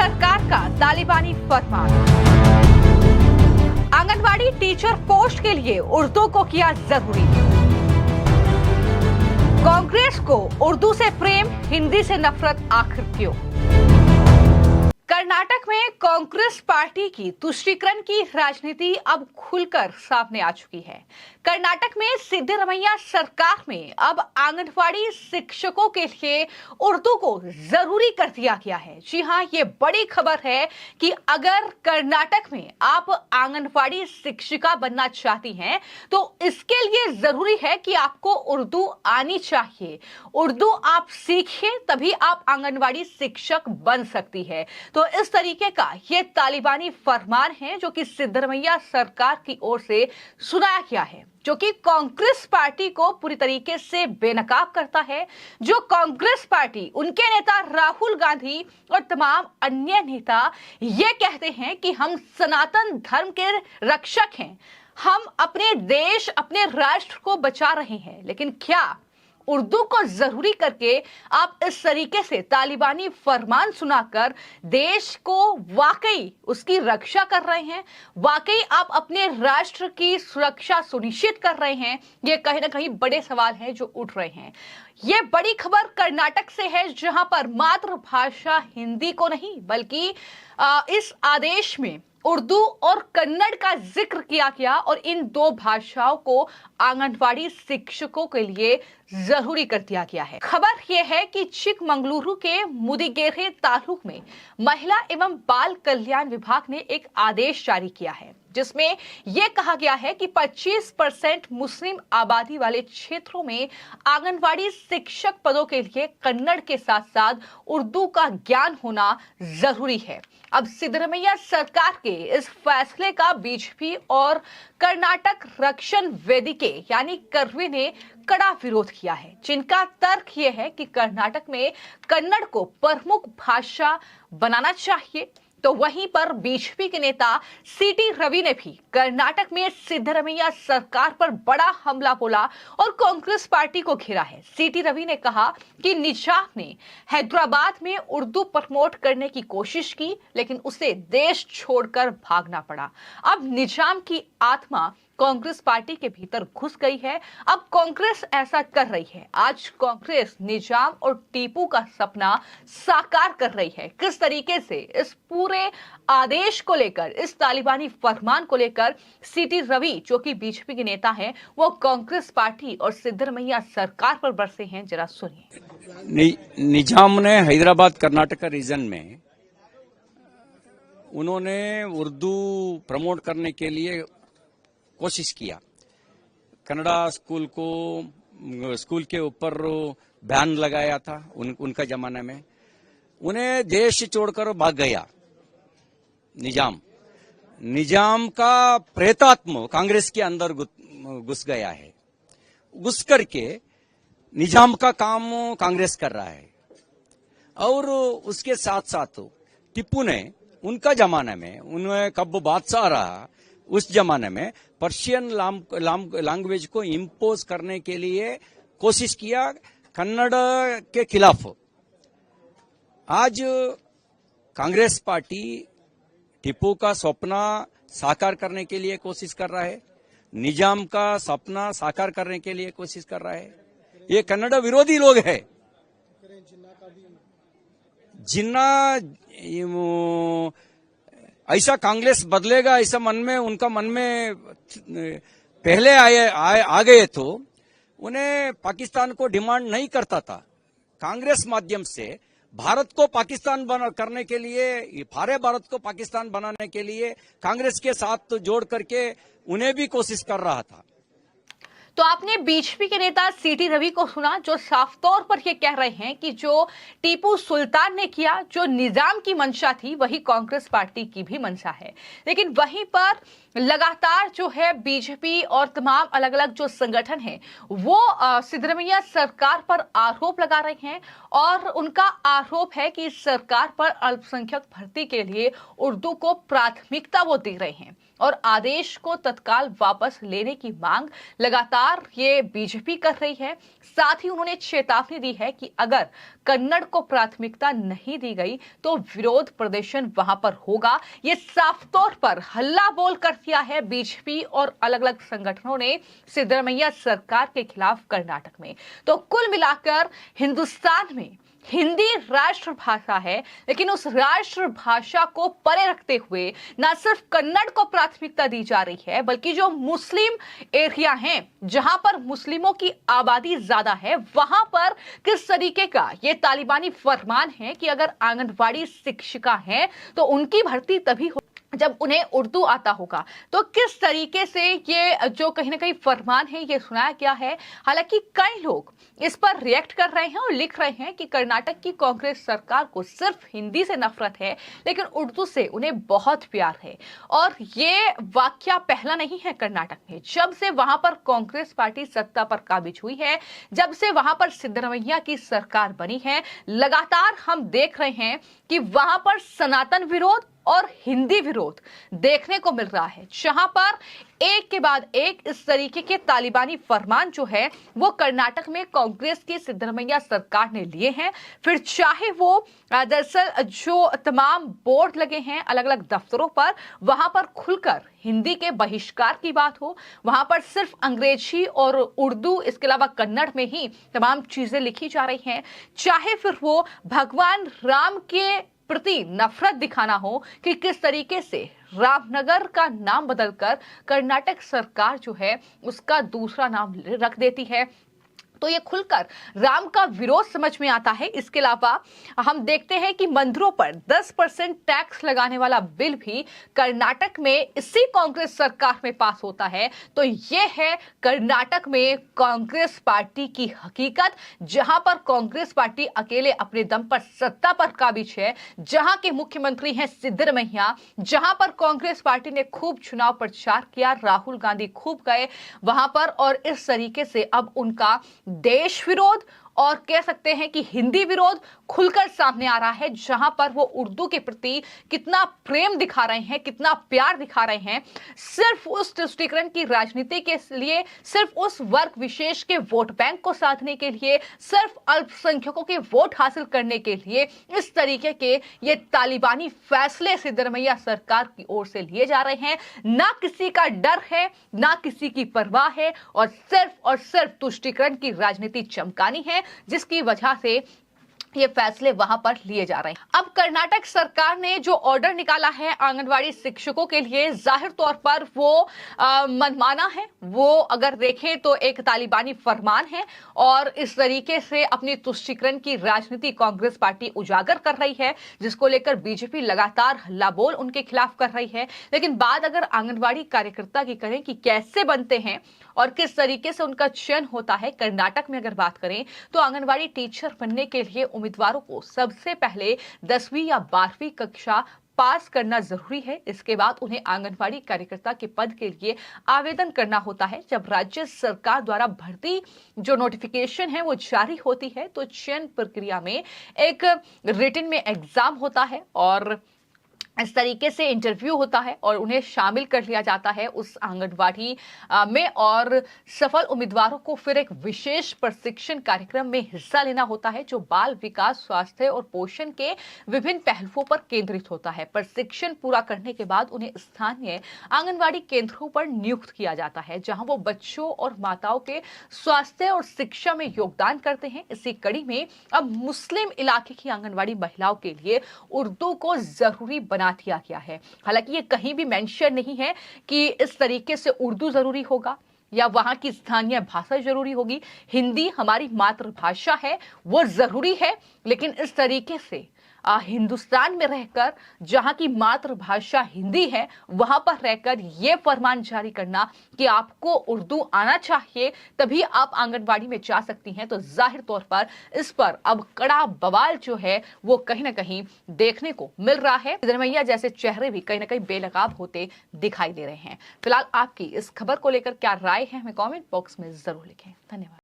सरकार का तालिबानी फरमान। आंगनवाड़ी टीचर पोस्ट के लिए उर्दू को किया जरूरी। कांग्रेस को उर्दू से प्रेम, हिंदी से नफरत आखिर क्यों? कर्नाटक में कांग्रेस पार्टी की तुष्टीकरण की राजनीति अब खुलकर सामने आ चुकी है। कर्नाटक में सिद्धरमैया सरकार में अब आंगनवाड़ी शिक्षकों के लिए उर्दू को जरूरी कर दिया गया है। जी हां, ये बड़ी खबर है कि अगर कर्नाटक में आप आंगनवाड़ी शिक्षिका बनना चाहती हैं तो इसके लिए जरूरी है कि आपको उर्दू आनी चाहिए। उर्दू आप सीखिए तभी आप आंगनवाड़ी शिक्षक बन सकती है। तो इस तरीके का ये तालिबानी फरमान है जो कि सिद्धरमैया सरकार की ओर से सुनाया गया है, जो कि कांग्रेस पार्टी को पूरी तरीके से बेनकाब करता है। जो कांग्रेस पार्टी, उनके नेता राहुल गांधी और तमाम अन्य नेता ये कहते हैं कि हम सनातन धर्म के रक्षक हैं, हम अपने देश, अपने राष्ट्र को बचा रहे हैं, लेकिन क्या उर्दू को जरूरी करके आप इस तरीके से तालिबानी फरमान सुनाकर देश को वाकई उसकी रक्षा कर रहे हैं? वाकई आप अपने राष्ट्र की सुरक्षा सुनिश्चित कर रहे हैं? ये कहीं ना कहीं बड़े सवाल हैं जो उठ रहे हैं। ये बड़ी खबर कर्नाटक से है, जहां पर मातृभाषा हिंदी को नहीं बल्कि इस आदेश में उर्दू और कन्नड़ का जिक्र किया गया और इन दो भाषाओं को आंगनवाड़ी शिक्षकों के लिए जरूरी कर दिया गया है। खबर यह है कि चिकमंगलुरु के मुदिगेरे तालुक में महिला एवं बाल कल्याण विभाग ने एक आदेश जारी किया है, जिसमें यह कहा गया है कि 25% मुस्लिम आबादी वाले क्षेत्रों में आंगनवाड़ी शिक्षक पदों के लिए कन्नड़ के साथ साथ उर्दू का ज्ञान होना जरूरी है। अब सिद्धरमैया सरकार के इस फैसले का बीजेपी और कर्नाटक रक्षण वेदिके यानी कर्वे ने कड़ा विरोध किया है, जिनका तर्क यह है कि कर्नाटक में कन्नड़ को प्रमुख भाषा बनाना चाहिए। तो वहीं पर बीजेपी के नेता सीटी रवि ने भी कर्नाटक में सिद्धरमैया सरकार पर बड़ा हमला बोला और कांग्रेस पार्टी को घेरा है। सीटी रवि ने कहा कि निजाम ने हैदराबाद में उर्दू प्रमोट करने की कोशिश की, लेकिन उसे देश छोड़कर भागना पड़ा। अब निजाम की आत्मा कांग्रेस पार्टी के भीतर घुस गई है। अब कांग्रेस ऐसा कर रही है। आज कांग्रेस निजाम और टीपू का सपना साकार कर रही है। किस तरीके से इस पूरे आदेश को लेकर, इस तालिबानी फरमान को लेकर सीटी रवि जो कि बीजेपी के नेता हैं, वो कांग्रेस पार्टी और सिद्धरमैया सरकार पर बरसे हैं, जरा सुनिए। निजाम ने हैदराबाद कर्नाटक रीजन में उन्होंने उर्दू प्रमोट करने के लिए कोशिश किया। कन्नड़ा स्कूल के ऊपर बैन लगाया था उनका जमाने में। उन्हें देश छोड़कर भाग गया निजाम का प्रेतात्मा कांग्रेस के अंदर घुस गया है। घुस करके निजाम का काम कांग्रेस कर रहा है। और उसके साथ साथ टिप्पू ने उनका जमाने में, उन्हें कब बादशाह रहा उस जमाने में, पर्शियन लैंग्वेज को इंपोज करने के लिए कोशिश किया कन्नड़ के खिलाफ। आज कांग्रेस पार्टी टिप्पू का सपना साकार करने के लिए कोशिश कर रहा है, निजाम का सपना साकार करने के लिए कोशिश कर रहा है। ये कन्नड़ विरोधी लोग हैं। जिन्ना ऐसा कांग्रेस बदलेगा ऐसा उनका मन में पहले आ गए तो उन्हें पाकिस्तान को डिमांड नहीं करता था। कांग्रेस माध्यम से भारत को पाकिस्तान करने के लिए, सारे भारत को पाकिस्तान बनाने के लिए कांग्रेस के साथ जोड़ करके उन्हें भी कोशिश कर रहा था। तो आपने बीजेपी के नेता सीटी रवि को सुना, जो साफ तौर पर ये कह रहे हैं कि जो टीपू सुल्तान ने किया, जो निजाम की मंशा थी, वही कांग्रेस पार्टी की भी मंशा है। लेकिन वहीं पर लगातार जो है बीजेपी और तमाम अलग अलग जो संगठन हैं वो सिद्धरमैया सरकार पर आरोप लगा रहे हैं और उनका आरोप है कि सरकार पर अल्पसंख्यक भर्ती के लिए उर्दू को प्राथमिकता वो दे रहे हैं और आदेश को तत्काल वापस लेने की मांग लगातार ये बीजेपी कर रही है। साथ ही उन्होंने चेतावनी दी है कि अगर कन्नड़ को प्राथमिकता नहीं दी गई तो विरोध प्रदर्शन वहां पर होगा। ये साफ तौर पर हल्ला बोल कर दिया है बीजेपी और अलग अलग संगठनों ने सिद्धरमैया सरकार के खिलाफ कर्नाटक में। तो कुल मिलाकर हिंदुस्तान में हिंदी राष्ट्रभाषा है, लेकिन उस राष्ट्रभाषा को परे रखते हुए न सिर्फ कन्नड़ को प्राथमिकता दी जा रही है, बल्कि जो मुस्लिम एरिया हैं, जहां पर मुस्लिमों की आबादी ज्यादा है, वहां पर किस तरीके का ये तालिबानी फरमान है कि अगर आंगनवाड़ी शिक्षिका हैं तो उनकी भर्ती तभी जब उन्हें उर्दू आता होगा। तो किस तरीके से ये जो कहीं ना कहीं फरमान है ये सुनाया गया है। हालांकि कई लोग इस पर रिएक्ट कर रहे हैं और लिख रहे हैं कि कर्नाटक की कांग्रेस सरकार को सिर्फ हिंदी से नफरत है, लेकिन उर्दू से उन्हें बहुत प्यार है। और ये वाकया पहला नहीं है कर्नाटक में। जब से वहां पर कांग्रेस पार्टी सत्ता पर काबिज हुई है, जब से वहां पर सिद्धरमैया की सरकार बनी है, लगातार हम देख रहे हैं कि वहां पर सनातन विरोध और हिंदी विरोध देखने को मिल रहा है, जहां पर एक के बाद एक इस तरीके के तालिबानी फरमान जो है वो कर्नाटक में कांग्रेस की सिद्धरमैया सरकार ने लिए हैं। फिर चाहे वो दरअसल जो तमाम बोर्ड लगे हैं अलग अलग दफ्तरों पर, वहां पर खुलकर हिंदी के बहिष्कार की बात हो, वहां पर सिर्फ अंग्रेजी और उर्दू, इसके अलावा कन्नड़ में ही तमाम चीजें लिखी जा रही हैं, चाहे फिर वो भगवान राम के प्रति नफरत दिखाना हो कि किस तरीके से रामनगर का नाम बदलकर कर्नाटक सरकार जो है उसका दूसरा नाम रख देती है। तो ये खुलकर राम का विरोध समझ में आता है। इसके अलावा हम देखते हैं कि मंदिरों पर 10% टैक्स लगाने वाला बिल भी कर्नाटक में इसी कांग्रेस सरकार में पास होता है। तो ये है कर्नाटक में कांग्रेस पार्टी की हकीकत, जहां पर कांग्रेस पार्टी अकेले अपने दम पर सत्ता पर काबिज है, जहां के मुख्यमंत्री हैं सिद्धरमैया, जहां पर कांग्रेस पार्टी ने खूब चुनाव प्रचार किया, राहुल गांधी खूब गए वहां पर, और इस तरीके से अब उनका देश विरोध और कह सकते हैं कि हिंदी विरोध खुलकर सामने आ रहा है, जहां पर वो उर्दू के प्रति कितना प्रेम दिखा रहे हैं, कितना प्यार दिखा रहे हैं, सिर्फ उस तुष्टीकरण की राजनीति के लिए, सिर्फ उस वर्ग विशेष के वोट बैंक को साधने के लिए, सिर्फ अल्पसंख्यकों के वोट हासिल करने के लिए इस तरीके के ये तालिबानी फैसले सिद्धरमैया सरकार की ओर से लिए जा रहे हैं। ना किसी का डर है, ना किसी की परवाह है, और सिर्फ तुष्टीकरण की राजनीति चमकानी है, जिसकी वजह से ये फैसले वहां पर लिए जा रहे हैं। अब कर्नाटक सरकार ने जो ऑर्डर निकाला है आंगनवाड़ी शिक्षकों के लिए, जाहिर तौर पर वो मनमाना है। वो अगर देखें तो एक तालिबानी फरमान है, और इस तरीके से अपनी तुष्टीकरण की राजनीति कांग्रेस पार्टी उजागर कर रही है, जिसको लेकर बीजेपी लगातार हल्ला बोल उनके खिलाफ कर रही है। लेकिन बात अगर आंगनवाड़ी कार्यकर्ता की करें कि कैसे बनते हैं और किस तरीके से उनका चयन होता है, कर्नाटक में अगर बात करें तो आंगनवाड़ी टीचर बनने के लिए उम्मीदवारों को सबसे पहले 10वीं या 12वीं कक्षा पास करना जरूरी है। इसके बाद उन्हें आंगनवाड़ी कार्यकर्ता के पद के लिए आवेदन करना होता है। जब राज्य सरकार द्वारा भर्ती जो नोटिफिकेशन है वो जारी होती है, तो चयन प्रक्रिया में एक रिटन में एग्जाम होता है और इस तरीके से इंटरव्यू होता है और उन्हें शामिल कर लिया जाता है उस आंगनवाड़ी में, और सफल उम्मीदवारों को फिर एक विशेष प्रशिक्षण कार्यक्रम में हिस्सा लेना होता है, जो बाल विकास, स्वास्थ्य और पोषण के विभिन्न पहलुओं पर केंद्रित होता है। प्रशिक्षण पूरा करने के बाद उन्हें स्थानीय आंगनवाड़ी केंद्रों पर नियुक्त किया जाता है, जहां वो बच्चों और माताओं के स्वास्थ्य और शिक्षा में योगदान करते हैं। इसी कड़ी में अब मुस्लिम इलाके की आंगनवाड़ी महिलाओं के लिए उर्दू को जरूरी बना दिया गया है। हालांकि ये कहीं भी मेंशन नहीं है कि इस तरीके से उर्दू जरूरी होगा या वहां की स्थानीय भाषा जरूरी होगी। हिंदी हमारी मातृभाषा है, वो जरूरी है, लेकिन इस तरीके से हिंदुस्तान में रहकर जहां की मातृभाषा हिंदी है, वहां पर रहकर यह फरमान जारी करना कि आपको उर्दू आना चाहिए तभी आप आंगनवाड़ी में जा सकती हैं, तो जाहिर तौर पर इस पर अब कड़ा बवाल जो है वो कहीं ना कहीं देखने को मिल रहा है। सिद्धरमैया जैसे चेहरे भी कहीं ना कहीं बेनकाब होते दिखाई दे रहे हैं। फिलहाल आपकी इस खबर को लेकर क्या राय है, हमें कॉमेंट बॉक्स में जरूर लिखें। धन्यवाद।